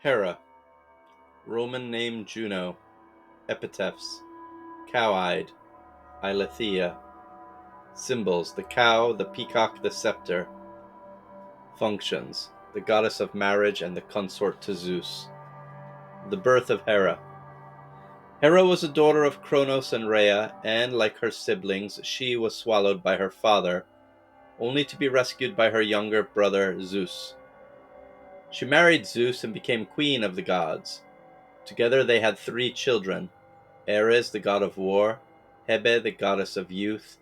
Hera, Roman name Juno, epitaphs, cow-eyed, Eiletheia, symbols, the cow, the peacock, the scepter, functions, the goddess of marriage and the consort to Zeus. The birth of Hera. Hera was a daughter of Kronos and Rhea, and like her siblings, she was swallowed by her father, only to be rescued by her younger brother Zeus. She married Zeus and became queen of the gods. Together they had 3 children, Ares, the god of war, Hebe, the goddess of youth,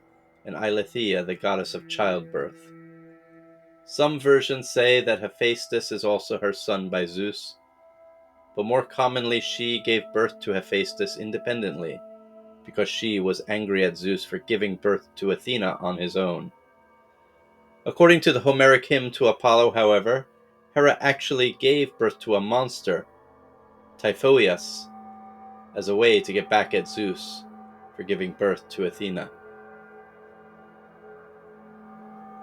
and Eiletheia, the goddess of childbirth. Some versions say that Hephaestus is also her son by Zeus, but more commonly she gave birth to Hephaestus independently, because she was angry at Zeus for giving birth to Athena on his own. According to the Homeric hymn to Apollo, however, Hera actually gave birth to a monster, Typhoeus, as a way to get back at Zeus for giving birth to Athena.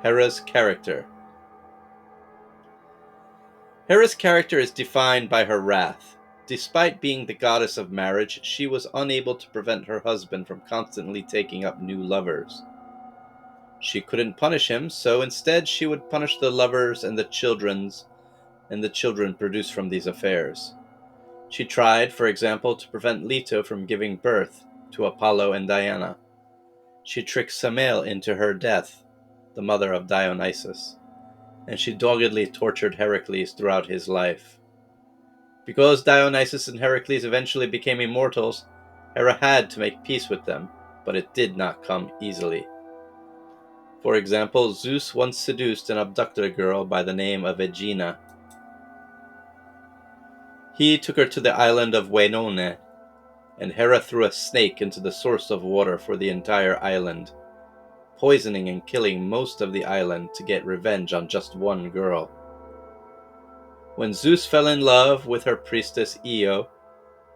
Hera's character. Hera's character is defined by her wrath. Despite being the goddess of marriage, she was unable to prevent her husband from constantly taking up new lovers. She couldn't punish him, so instead she would punish the lovers and the children produced from these affairs. She tried, for example, to prevent Leto from giving birth to Apollo and Diana. She tricked Samael into her death, the mother of Dionysus, and she doggedly tortured Heracles throughout his life. Because Dionysus and Heracles eventually became immortals, Hera had to make peace with them, but it did not come easily. For example, Zeus once seduced and abducted a girl by the name of Aegina. He took her to the island of Wainone, and Hera threw a snake into the source of water for the entire island, poisoning and killing most of the island to get revenge on just one girl. When Zeus fell in love with her priestess Io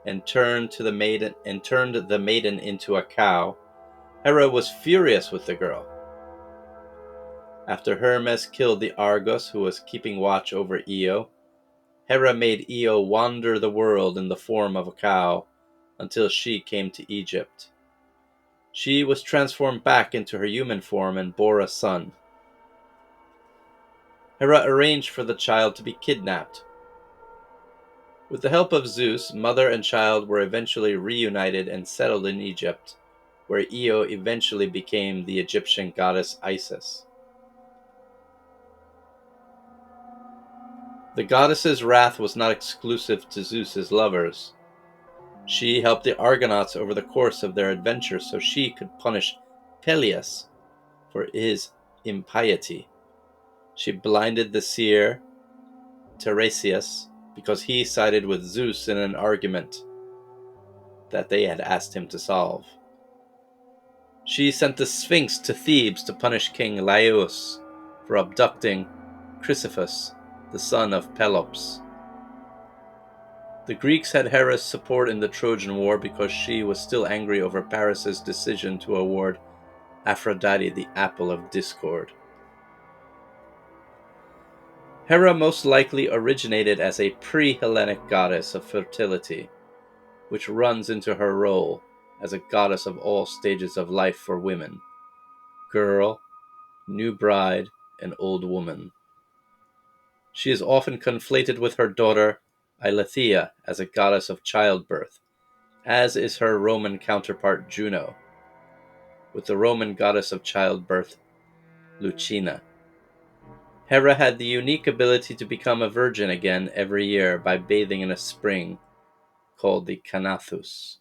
and turned the maiden into a cow, Hera was furious with the girl. After Hermes killed the Argus who was keeping watch over Io, Hera made Io wander the world in the form of a cow until she came to Egypt. She was transformed back into her human form and bore a son. Hera arranged for the child to be kidnapped. With the help of Zeus, mother and child were eventually reunited and settled in Egypt, where Io eventually became the Egyptian goddess Isis. The goddess's wrath was not exclusive to Zeus's lovers. She helped the Argonauts over the course of their adventure so she could punish Peleus for his impiety. She blinded the seer Tiresias because he sided with Zeus in an argument that they had asked him to solve. She sent the Sphinx to Thebes to punish King Laius for abducting Chrysippus, the son of Pelops. The Greeks had Hera's support in the Trojan War because she was still angry over Paris's decision to award Aphrodite the Apple of Discord. Hera most likely originated as a pre-Hellenic goddess of fertility, which runs into her role as a goddess of all stages of life for women: girl, new bride, and old woman. She is often conflated with her daughter Eiletheia as a goddess of childbirth, as is her Roman counterpart Juno, with the Roman goddess of childbirth Lucina. Hera had the unique ability to become a virgin again every year by bathing in a spring called the Canathus.